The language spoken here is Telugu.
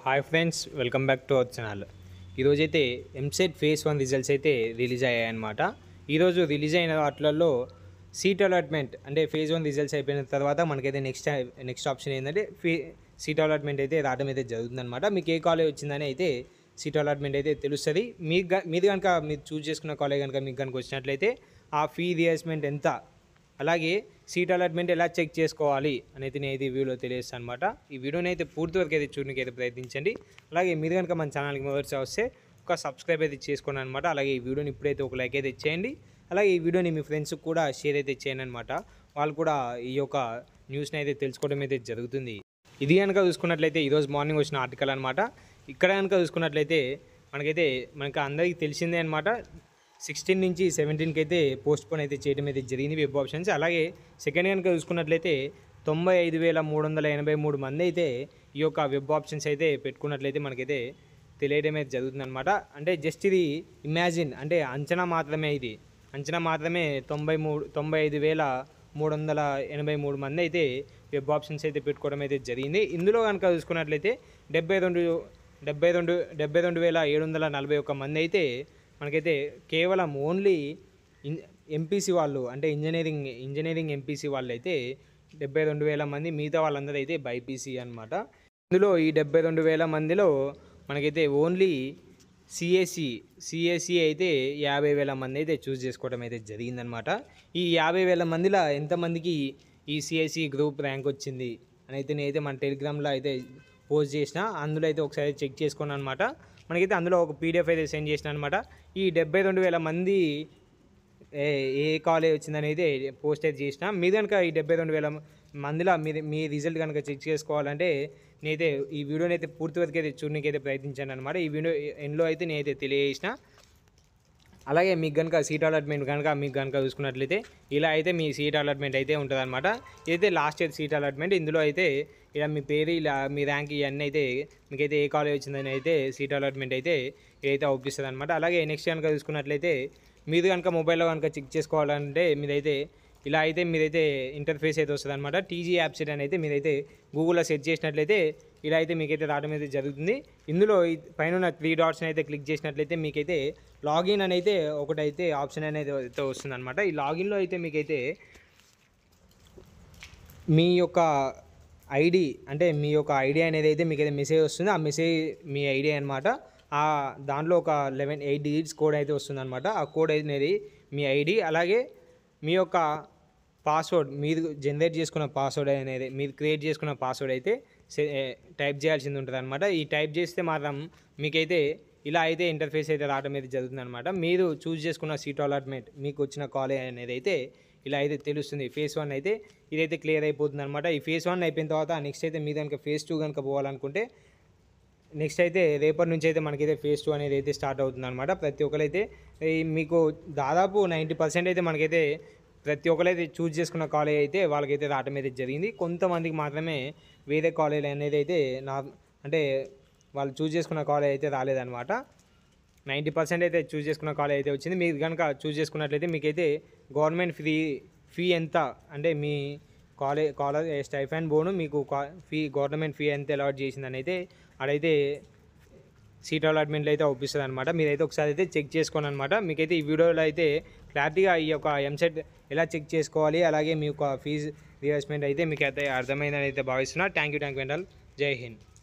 Hi friends, welcome back to our channel. ఈరోజైతే ఎంసెట్ ఫేజ్ 1 రిజల్ట్స్ అయితే రిలీజ్ అయ్యాయన్నమాట. ఈరోజు రిలీజ్ అయిన వాటిలలో సీట్ అలాట్మెంట్ అంటే ఫేజ్ 1 రిజల్ట్స్ అయిపోయిన తర్వాత మనకైతే నెక్స్ట్ ఆప్షన్ ఏంటంటే సీట్ అలాట్మెంట్ అయితే రావడం అయితే జరుగుతుందన్నమాట. మీకు ఏ కాలేజ్ వచ్చిందని అయితే సీట్ అలాట్మెంట్ అయితే తెలుస్తుంది. మీరు కనుక మీరు చూస్ చేసుకున్న కాలేజ్ కనుక మీకు కనుక వచ్చినట్లయితే ఆ ఫీ రియంబర్స్మెంట్ ఎంత, అలాగే సీట్ అలాట్మెంట్ ఎలా చెక్ చేసుకోవాలి అనేది నేను అయితే ఈ వీడియోలో తెలియజేస్తాను అనమాట. ఈ వీడియోని అయితే పూర్తి వరకు అయితే చూడడానికి అయితే ప్రయత్నించండి. అలాగే మీరు కనుక మన ఛానల్కి మొదటిసారి వస్తే ఒక సబ్స్క్రైబ్ అయితే చేసుకోండి అనమాట. అలాగే ఈ వీడియోని ఇప్పుడైతే ఒక లైక్ అయితే ఇచ్చేయండి. అలాగే ఈ వీడియోని మీ ఫ్రెండ్స్కి కూడా షేర్ అయితే చేయండి అనమాట. వాళ్ళు కూడా ఈ యొక్క న్యూస్ని అయితే తెలుసుకోవడం అయితే జరుగుతుంది. ఇది కనుక చూసుకున్నట్లయితే ఈరోజు మార్నింగ్ వచ్చిన ఆర్టికల్ అనమాట. ఇక్కడ కనుక చూసుకున్నట్లయితే మనకి అందరికీ తెలిసిందే అనమాట. 16 నుంచి 17కి అయితే పోస్ట్పోన్ అయితే చేయడం అయితే జరిగింది వెబ్ ఆప్షన్స్. అలాగే సెకండ్ కనుక చూసుకున్నట్లయితే 95,383 మంది అయితే ఈ యొక్క వెబ్ ఆప్షన్స్ అయితే పెట్టుకున్నట్లయితే మనకైతే తెలియడం అయితే జరుగుతుందన్నమాట. అంటే జస్ట్ ఇది ఇమాజిన్, అంటే అంచనా మాత్రమే. ఇది అంచనా మాత్రమే. 95,383 మంది అయితే వెబ్ ఆప్షన్స్ అయితే పెట్టుకోవడం అయితే జరిగింది. ఇందులో కనుక చూసుకున్నట్లయితే 72,741 మంది అయితే మనకైతే కేవలం ఓన్లీ ఎంపీసీ వాళ్ళు, అంటే ఇంజనీరింగ్ ఎంపీసీ వాళ్ళు అయితే 72,000 మంది. మిగతా వాళ్ళందరూ అయితే బైపీసీ అనమాట. ఇందులో ఈ 72,000 మందిలో మనకైతే ఓన్లీ సిఎస్సి అయితే 50,000 మంది అయితే చూస్ చేసుకోవడం అయితే జరిగిందనమాట. ఈ 50,000 మందిలో ఎంతమందికి ఈ సిఎస్సి గ్రూప్ ర్యాంక్ వచ్చింది అని అయితే నేనైతే మన టెలిగ్రామ్లో అయితే పోస్ట్ చేసిన. అందులో అయితే ఒకసారి చెక్ చేసుకోండి అనమాట. మనకైతే అందులో ఒక పీడిఎఫ్ అయితే సెండ్ చేసిన అనమాట. ఈ 72,000 మంది ఏ కాలేజ్ వచ్చిందని అయితే పోస్ట్ అయితే చేసిన. మీరు కనుక ఈ 72,000 మందిలో మీ రిజల్ట్ కనుక చెక్ చేసుకోవాలంటే నేనైతే ఈ వీడియోని అయితే పూర్తి వరకు అయితే చూడడానికి అయితే ప్రయత్నించాను అనమాట. ఈ వీడియో ఎండ్లో అయితే నేనైతే తెలియజేసిన. అలాగే మీకు కనుక సీట్ అలాట్మెంట్ కనుక చూసుకున్నట్లయితే ఇలా అయితే మీ సీట్ అలాట్మెంట్ అయితే ఉంటుంది అనమాట. ఇదైతే లాస్ట్ ఇయర్ సీట్ అలాట్మెంట్. ఇందులో అయితే ఇలా మీ పేరు, ఇలా మీ ర్యాంక్, ఇవన్నీ అయితే మీకైతే ఏ కాలేజ్ వచ్చిందని అయితే సీట్ అలాట్మెంట్ అయితే ఇదైతే అవుపిస్తుంది అనమాట. అలాగే నెక్స్ట్ కనుక చూసుకున్నట్లయితే మీరు కనుక మొబైల్లో కనుక చెక్ చేసుకోవాలంటే మీరైతే ఇంటర్ఫేస్ అయితే వస్తుంది అనమాట. టీజీ యాప్సెట్ అని అయితే మీరైతే గూగుల్లో సెర్చ్ చేసినట్లయితే ఇలా అయితే మీకైతే రావడం అయితే జరుగుతుంది. ఇందులో పైన 3 డాట్స్ని అయితే క్లిక్ చేసినట్లయితే మీకైతే లాగిన్ అని అయితే ఒకటైతే ఆప్షన్ అనేది అయితే వస్తుంది అనమాట. ఈ లాగిన్లో అయితే మీకైతే మీ యొక్క ఐడి, అంటే మీ యొక్క ఐడి అనేది అయితే మీకైతే మెసేజ్ వస్తుంది. ఆ మెసేజ్ మీ ఐడి అనమాట. దాంట్లో ఒక 8 డిజిట్స్ కోడ్ అయితే వస్తుంది అనమాట. ఆ కోడ్ అనేది మీ ఐడి. అలాగే మీ యొక్క పాస్వర్డ్, మీరు జనరేట్ చేసుకున్న పాస్వర్డ్ అనేది, మీరు క్రియేట్ చేసుకున్న పాస్వర్డ్ అయితే టైప్ చేయాల్సింది ఉంటుంది అనమాట. ఈ టైప్ చేస్తే మాత్రం మీకైతే ఇలా అయితే ఇంటర్ఫేస్ అయితే రావడం అయితే జరుగుతుంది అనమాట. మీరు చూస్ చేసుకున్న సీట్ అలాట్మెంట్, మీకు వచ్చిన కాలేజ్ అనేది అయితే ఇలా అయితే తెలుస్తుంది. ఫేజ్ 1 అయితే ఇదైతే క్లియర్ అయిపోతుంది అనమాట. ఈ ఫేజ్ 1 అయిపోయిన తర్వాత నెక్స్ట్ అయితే మీరు కనుక ఫేజ్ 2 కనుక పోవాలనుకుంటే నెక్స్ట్ అయితే రేపటి నుంచి అయితే మనకైతే ఫేజ్ 2 అనేది అయితే స్టార్ట్ అవుతుంది అనమాట. ప్రతి ఒక్కరైతే మీకు దాదాపు 90% అయితే మనకైతే ప్రతి ఒక్కరైతే చూస్ చేసుకున్న కాలేజ్ అయితే వాళ్ళకైతే రావడం అయితే జరిగింది. కొంతమందికి మాత్రమే వేరే కాలేజ్ అనేది అయితే అంటే వాళ్ళు చూస్ చేసుకున్న కాలేజ్ అయితే రాలేదన్నమాట. 90% అయితే చూస్ చేసుకున్న కాలేజ్ అయితే వచ్చింది. మీరు కనుక చూస్ చేసుకున్నట్లయితే మీకైతే గవర్నమెంట్ ఫీ ఎంత, అంటే మీ కాలేజ్ స్టైఫండ్ బోను మీకు గవర్నమెంట్ ఫీ ఎంత అలాట్ చేసిందని అయితే అడైతే సీట్ అలాట్మెంట్లో అయితే అవుపిస్తుంది అనమాట. మీరైతే ఒకసారి అయితే చెక్ చేసుకోండి అనమాట. మీకైతే ఈ వీడియోలో అయితే క్లారిటీగా ఈ యొక్క ఎంసెట్ ఎలా చెక్ చేసుకోవాలి, అలాగే మీ యొక్క ఫీజు రియంబర్స్మెంట్ అయితే మీకు అయితే అర్థమైందని అయితే భావిస్తున్నా. Thank you and all. జై హింద్.